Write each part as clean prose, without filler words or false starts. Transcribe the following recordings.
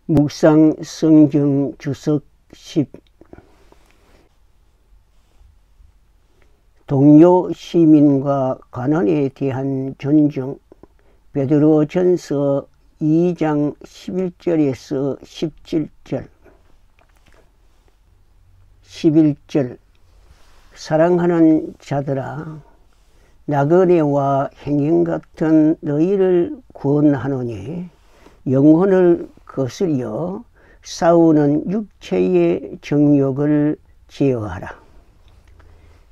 묵상 성경 주석 10. 동료 시민과 관원에 대한 존중. 베드로전서 2장 11절에서 17절. 11절. 사랑하는 자들아, 나그네와 행인 같은 너희를 구원하노니 영혼을 거스려 싸우는 육체의 정욕을 제어하라.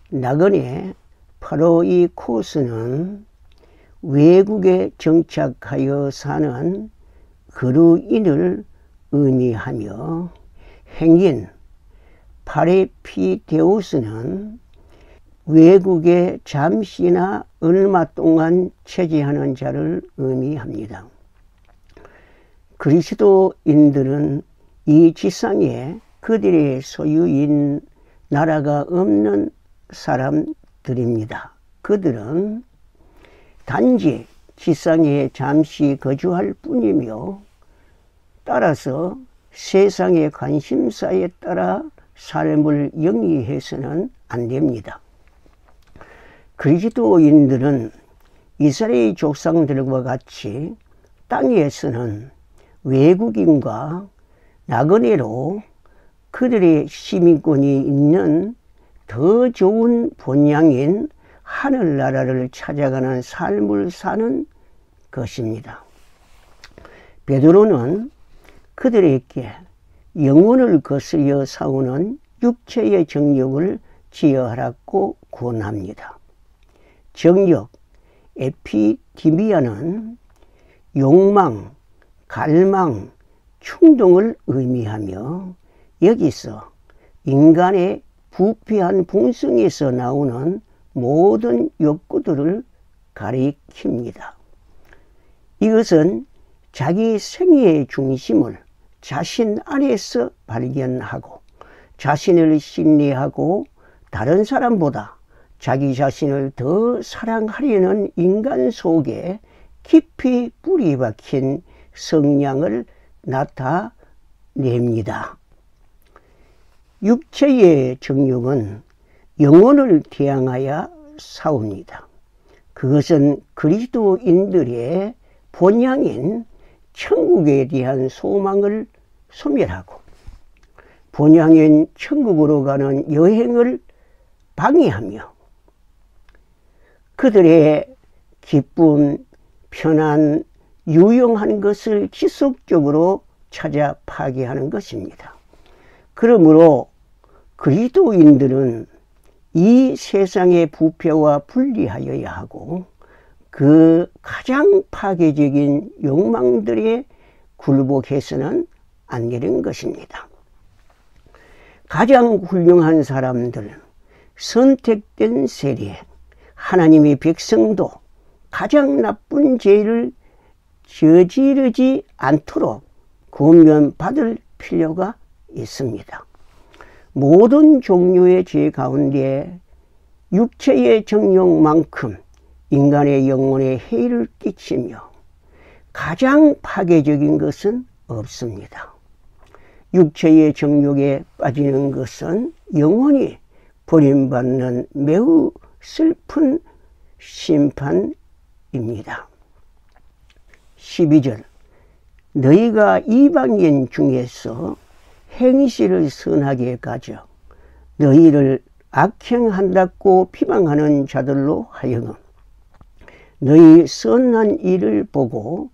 나그네 파로이코스는 외국에 정착하여 사는 그루인을 의미하며, 행인 파레피데우스는 외국에 잠시나 얼마 동안 체제하는 자를 의미합니다. 그리스도인들은 이 지상에 그들의 소유인 나라가 없는 사람들입니다. 그들은 단지 지상에 잠시 거주할 뿐이며, 따라서 세상의 관심사에 따라 삶을 영위해서는 안 됩니다. 그리스도인들은 이스라엘 조상들과 같이 땅에서는 외국인과 나그네로 그들의 시민권이 있는 더 좋은 본향인 하늘나라를 찾아가는 삶을 사는 것입니다. 베드로는 그들에게 영혼을 거스려 싸우는 육체의 정욕을 제어하라고 권합니다. 정욕, 에피디미아는 욕망, 갈망, 충동을 의미하며, 여기서 인간의 부패한 본성에서 나오는 모든 욕구들을 가리킵니다. 이것은 자기 생애의 중심을 자신 안에서 발견하고, 자신을 신뢰하고 다른 사람보다 자기 자신을 더 사랑하려는 인간 속에 깊이 뿌리 박힌 성향을 나타냅니다. 육체의 정욕은 영혼을 대항하여 싸웁니다. 그것은 그리스도인들의 본향인 천국에 대한 소망을 소멸하고 본향인 천국으로 가는 여행을 방해하며, 그들의 기쁨, 편안, 유용한 것을 지속적으로 찾아 파괴하는 것입니다. 그러므로 그리스도인들은 이 세상의 부패와 분리하여야 하고, 그 가장 파괴적인 욕망들에 굴복해서는 안 되는 것입니다. 가장 훌륭한 사람들, 선택된 세대, 하나님의 백성도 가장 나쁜 죄를 저지르지 않도록 권면받을 필요가 있습니다. 모든 종류의 죄 가운데 육체의 정욕만큼 인간의 영혼에 해를 끼치며 가장 파괴적인 것은 없습니다. 육체의 정욕에 빠지는 것은 영혼이 버림받는 매우 슬픈 심판입니다. 12절. 너희가 이방인 중에서 행실을 선하게 가져 너희를 악행한다고 비방하는 자들로 하여금 너희 선한 일을 보고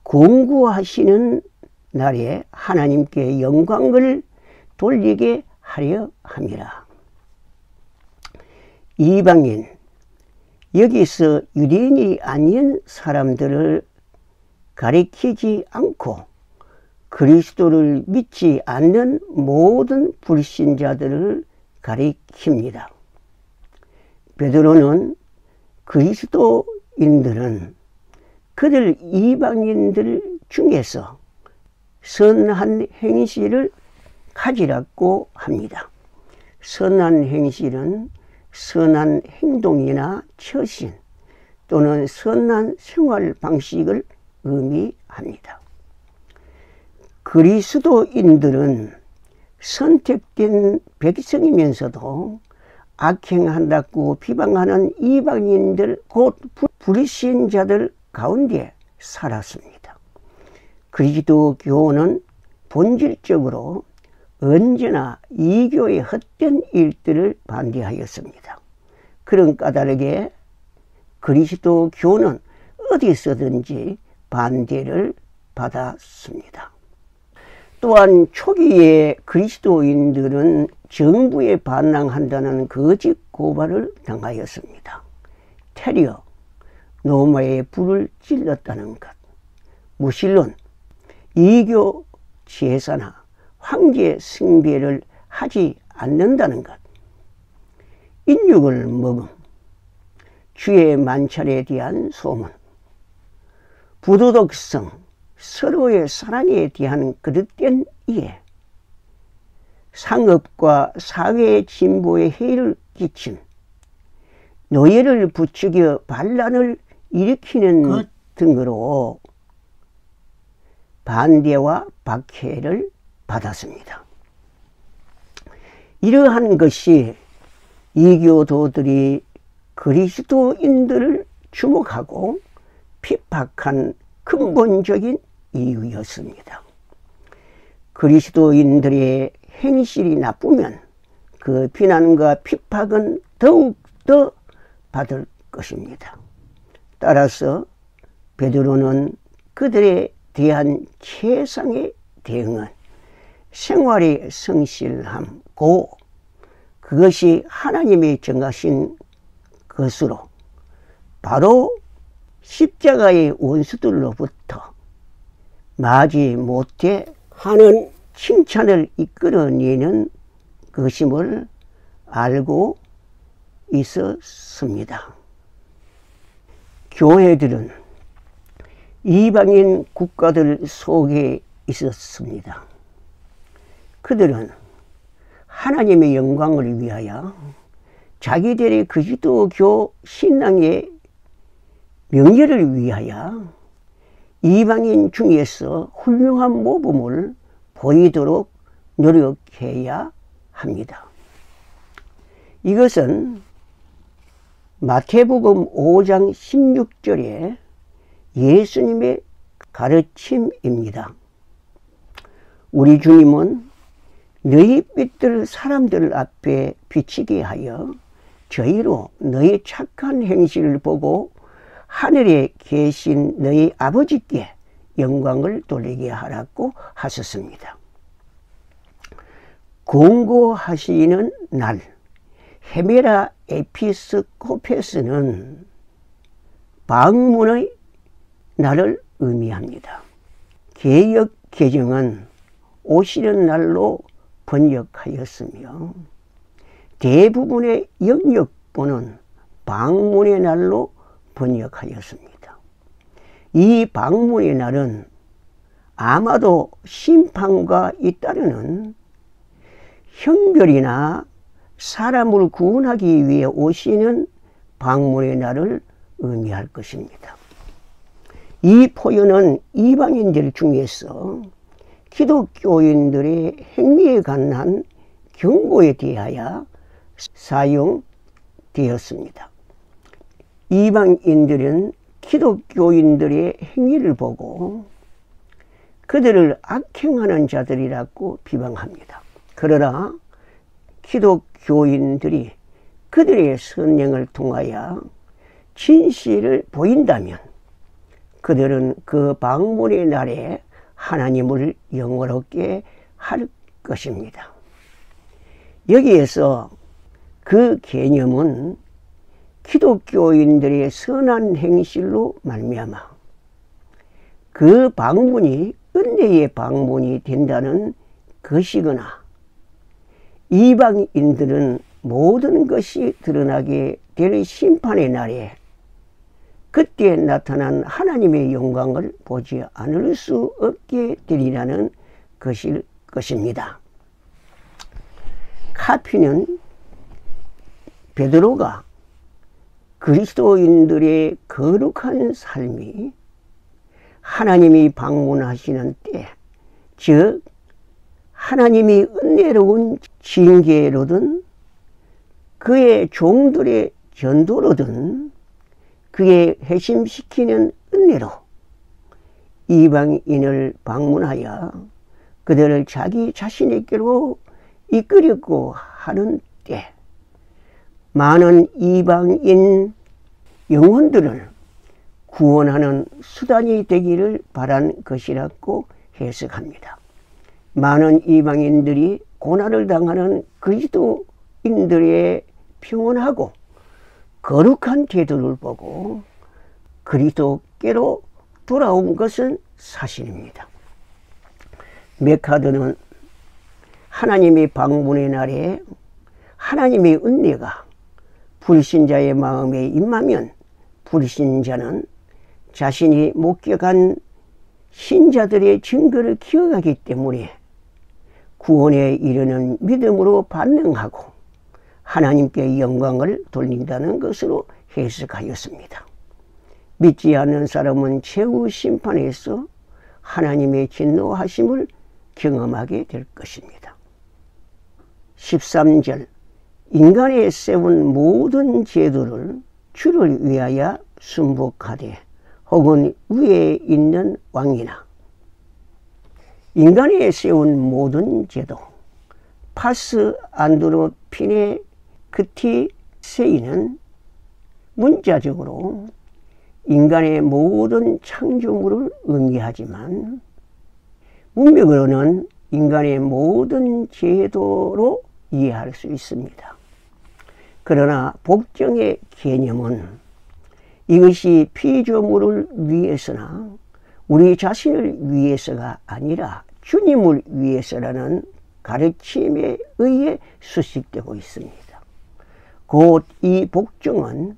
공구하시는 날에 하나님께 영광을 돌리게 하려 함이라. 이방인, 여기서 유대인이 아닌 사람들을 가리키지 않고 그리스도를 믿지 않는 모든 불신자들을 가리킵니다. 베드로는 그리스도인들은 그들 이방인들 중에서 선한 행실을 가지라고 합니다. 선한 행실은 선한 행동이나 처신 또는 선한 생활 방식을 의미합니다. 그리스도인들은 선택된 백성이면서도 악행한다고 비방하는 이방인들 곧 불신자들 가운데 살았습니다. 그리스도교는 본질적으로 언제나 이교의 헛된 일들을 반대하였습니다. 그런 까닭에 그리스도교는 어디서든지 반대를 받았습니다. 또한 초기에 그리스도인들은 정부에 반항한다는 거짓 고발을 당하였습니다. 테러, 로마에 불을 질렀다는 것, 무신론, 이교 제사나 황제 숭배를 하지 않는다는 것, 인육을 먹음, 주의 만찬에 대한 소문, 부도덕성, 서로의 사랑에 대한 그릇된 이해, 상업과 사회 진보에 해를 끼친 노예를 부추겨 반란을 일으키는 등으로 반대와 박해를 받았습니다. 이러한 것이 이교도들이 그리스도인들을 주목하고 핍박한 근본적인 이유였습니다. 그리스도인들의 행실이 나쁘면 그 비난과 핍박은 더욱더 받을 것입니다. 따라서 베드로는 그들에 대한 최상의 대응은 생활의 성실함, 그것이 하나님이 정하신 것으로 바로 십자가의 원수들로부터 마지 못해 하는 칭찬을 이끌어내는 것임을 알고 있었습니다. 교회들은 이방인 국가들 속에 있었습니다. 그들은 하나님의 영광을 위하여 자기들의 그리스도교 신앙의 명예를 위하여 이방인 중에서 훌륭한 모범을 보이도록 노력해야 합니다. 이것은 마태복음 5장 16절에 예수님의 가르침입니다. 우리 주님은 너희 빛을 사람들 앞에 비치게 하여 저희로 너희 착한 행실을 보고 하늘에 계신 너희 아버지께 영광을 돌리게 하라고 하셨습니다. 공고하시는 날, 헤메라 에피스코페스는 방문의 날을 의미합니다. 개역 개정은 오시는 날로 번역하였으며 대부분의 영역본은 방문의 날로 번역하였습니다. 이 방문의 날은 아마도 심판과 잇따르는 형벌이나 사람을 구원하기 위해 오시는 방문의 날을 의미할 것입니다. 이 포효는 이방인들 중에서 기독교인들의 행위에 관한 경고에 대하여 사용되었습니다. 이방인들은 기독교인들의 행위를 보고 그들을 악행하는 자들이라고 비방합니다. 그러나 기독교인들이 그들의 선행을 통하여 진실을 보인다면 그들은 그 방문의 날에 하나님을 영원롭게 할 것입니다. 여기에서 그 개념은 기독교인들의 선한 행실로 말미암아 그 방문이 은혜의 방문이 된다는 것이거나 이방인들은 모든 것이 드러나게 될 심판의 날에 그때 나타난 하나님의 영광을 보지 않을 수 없게 되리라는 것일 것입니다. 카피는 베드로가 그리스도인들의 거룩한 삶이 하나님이 방문하시는 때 즉 하나님이 은혜로운 징계로든 그의 종들의 전도로든 그의 회심시키는 은혜로 이방인을 방문하여 그들을 자기 자신에게로 이끌고 하는 때 많은 이방인 영혼들을 구원하는 수단이 되기를 바란 것이라고 해석합니다. 많은 이방인들이 고난을 당하는 그리스도인들의 평온하고 거룩한 태도를 보고 그리스도께로 돌아온 것은 사실입니다. 메카드는 하나님의 방문의 날에 하나님의 은혜가 불신자의 마음에 임하면 불신자는 자신이 목격한 신자들의 증거를 기억하기 때문에 구원에 이르는 믿음으로 반응하고 하나님께 영광을 돌린다는 것으로 해석하였습니다. 믿지 않는 사람은 최후 심판에서 하나님의 진노하심을 경험하게 될 것입니다. 13절 인간이 세운 모든 제도를 주를 위하여 순복하되 혹은 위에 있는 왕이나 인간이 세운 모든 제도 파스 안드로피네 크티세이는 문자적으로 인간의 모든 창조물을 의미하지만 문맥으로는 인간의 모든 제도로 이해할 수 있습니다. 그러나 복종의 개념은 이것이 피조물을 위해서나 우리 자신을 위해서가 아니라 주님을 위해서라는 가르침에 의해 수식되고 있습니다. 곧 이 복종은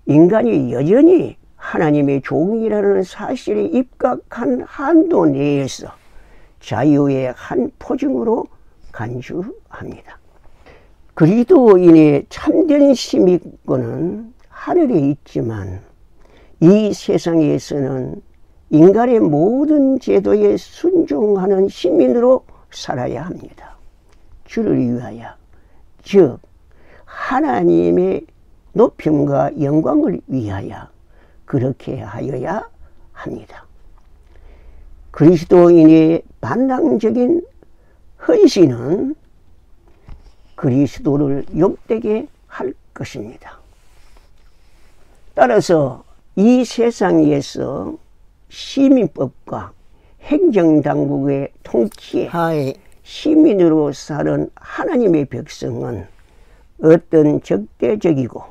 인간이 여전히 하나님의 종이라는 사실에 입각한 한도 내에서 자유의 한 포증으로 간주합니다. 그리스도인의 참된 시민권은 하늘에 있지만 이 세상에서는 인간의 모든 제도에 순종하는 시민으로 살아야 합니다. 주를 위하여, 즉 하나님의 높임과 영광을 위하여 그렇게 하여야 합니다. 그리스도인의 반항적인 헌신은 그리스도를 욕되게 할 것입니다. 따라서 이 세상에서 시민법과 행정당국의 통치에 시민으로 사는 하나님의 백성은 어떤 적대적이고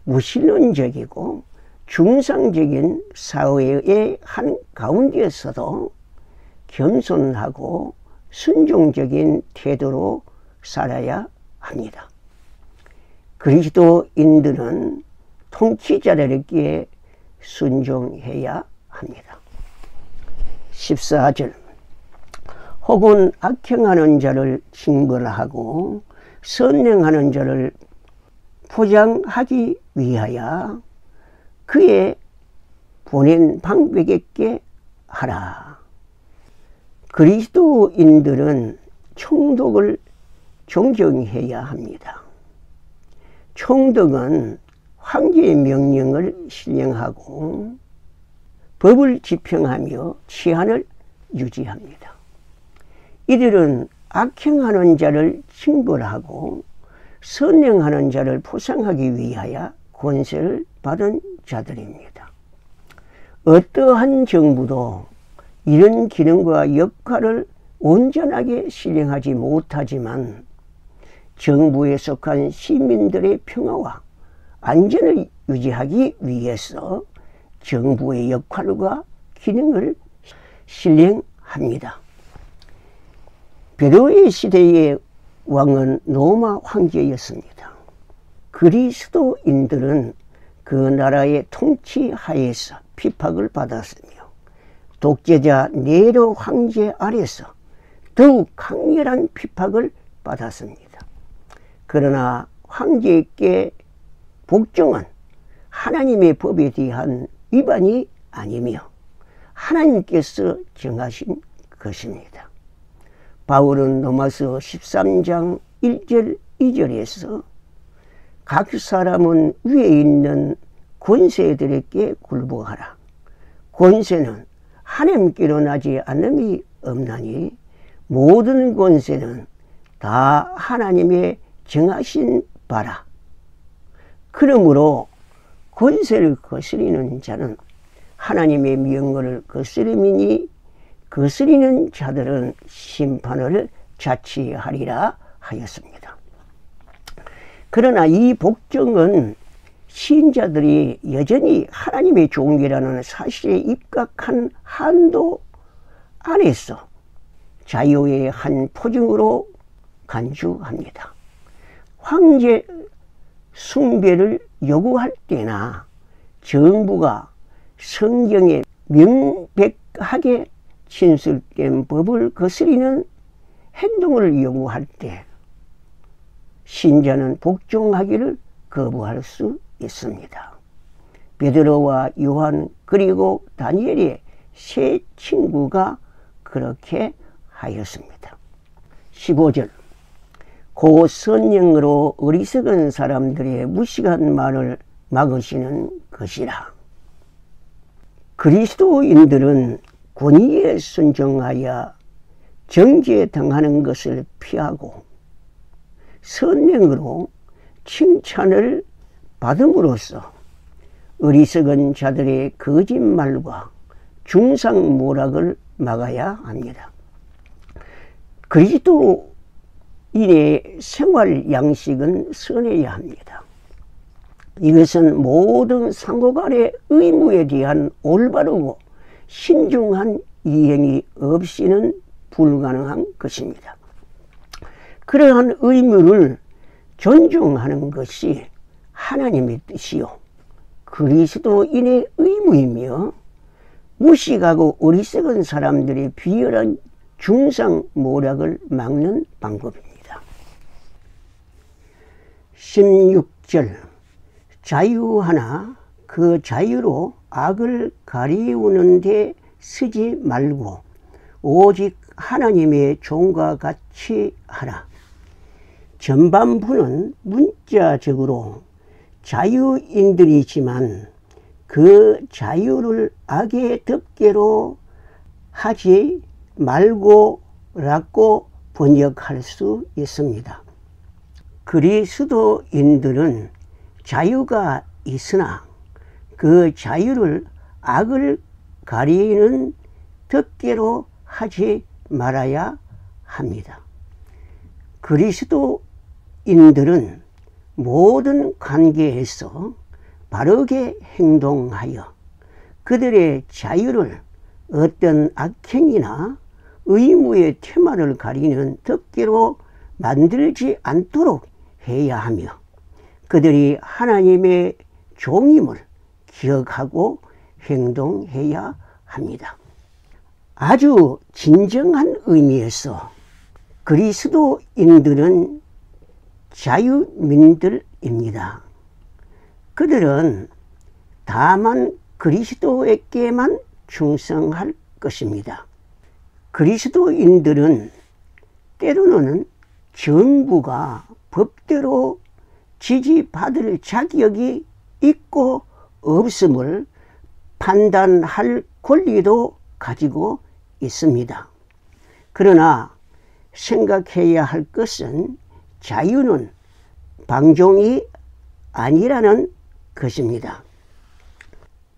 무신론적이고 중상적인 사회의 한 가운데서도 겸손하고 순종적인 태도로 살아야 합니다. 그리스도인들은 통치자들에게 순종해야 합니다. 14절 혹은 악행하는 자를 징벌하고 선행하는 자를 포장하기 위하여 그의 보낸 방백에게 하라. 그리스도인들은 총독을 존경해야 합니다. 총독은 황제의 명령을 실행하고 법을 집행하며 치안을 유지합니다. 이들은 악행하는 자를 징벌하고 선행하는 자를 포상하기 위하여 권세를 받은 자들입니다. 어떠한 정부도 이런 기능과 역할을 온전하게 실행하지 못하지만 정부에 속한 시민들의 평화와 안전을 유지하기 위해서 정부의 역할과 기능을 실행합니다. 베드로의 시대의 왕은 로마 황제였습니다. 그리스도인들은 그 나라의 통치 하에서 핍박을 받았으며 독재자 네로 황제 아래서 더욱 강렬한 핍박을 받았습니다. 그러나 황제께 복종은 하나님의 법에 대한 위반이 아니며 하나님께서 정하신 것입니다. 바울은 로마서 13장 1절 2절에서 각 사람은 위에 있는 권세들에게 굴복하라. 권세는 하나님께로 나지 않음이 없나니 모든 권세는 다 하나님의 정하신 바라. 그러므로 권세를 거스리는 자는 하나님의 명령을 거스림이니 거스리는 자들은 심판을 자취하리라 하였습니다. 그러나 이 복종은 신자들이 여전히 하나님의 종이라는 사실에 입각한 한도 안에서 자유의 한 포증으로 간주합니다. 황제 숭배를 요구할 때나 정부가 성경에 명백하게 진술된 법을 거스리는 행동을 요구할 때 신자는 복종하기를 거부할 수 있습니다. 베드로와 요한 그리고 다니엘의 세 친구가 그렇게 하였습니다. 15절 고선령으로 어리석은 사람들의 무식한 말을 막으시는 것이라. 그리스도인들은 권위에 순종하여 정죄당하는 것을 피하고 선령으로 칭찬을 받음으로써 어리석은 자들의 거짓말과 중상모략을 막아야 합니다. 그리스도인의 생활 양식은 선해야 합니다. 이것은 모든 상호간의 의무에 대한 올바르고 신중한 이행이 없이는 불가능한 것입니다. 그러한 의무를 존중하는 것이 하나님의 뜻이요 그리스도인의 의무이며 무식하고 어리석은 사람들의 비열한 중상모략을 막는 방법입니다. 16절 자유하나 그 자유로 악을 가리우는 데 쓰지 말고 오직 하나님의 종과 같이 하라. 전반부는 문자적으로 자유인들이지만 그 자유를 악의 덮개로 하지 말고라고 번역할 수 있습니다. 그리스도인들은 자유가 있으나 그 자유를 악을 가리는 덮개로 하지 말아야 합니다. 그리스도인들은 모든 관계에서 바르게 행동하여 그들의 자유를 어떤 악행이나 의무의 테마를 가리는 덮개로 만들지 않도록 해야 하며 그들이 하나님의 종임을 기억하고 행동해야 합니다. 아주 진정한 의미에서 그리스도인들은 자유민들입니다. 그들은 다만 그리스도에게만 충성할 것입니다. 그리스도인들은 때로는 정부가 법대로 지지받을 자격이 있고 없음을 판단할 권리도 가지고 있습니다. 그러나 생각해야 할 것은 자유는 방종이 아니라는 것입니다.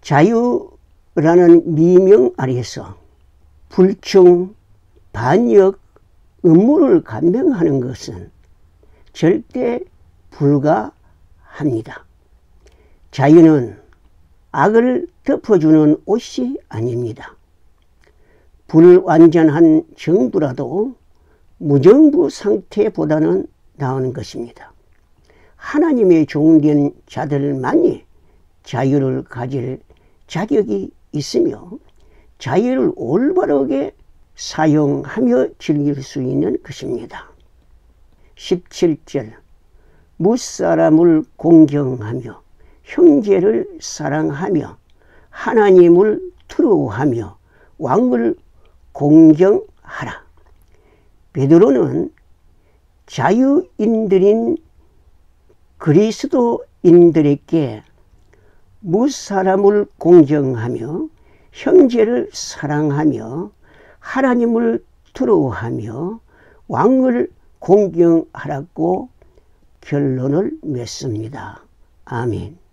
자유라는 미명 아래서 불충, 반역, 음모를 감행하는 것은 절대 불가합니다. 자유는 악을 덮어주는 옷이 아닙니다. 불완전한 정부라도 무정부 상태보다는 나은 것입니다. 하나님의 종된 자들만이 자유를 가질 자격이 있으며 자유를 올바르게 사용하며 즐길 수 있는 것입니다. 17절 무사람을 공경하며 형제를 사랑하며 하나님을 두려워하며 왕을 공경하라. 베드로는 자유인들인 그리스도인들에게 무사람을 공경하며 형제를 사랑하며 하나님을 두려워하며 왕을 공경하라고 결론을 맺습니다. 아멘.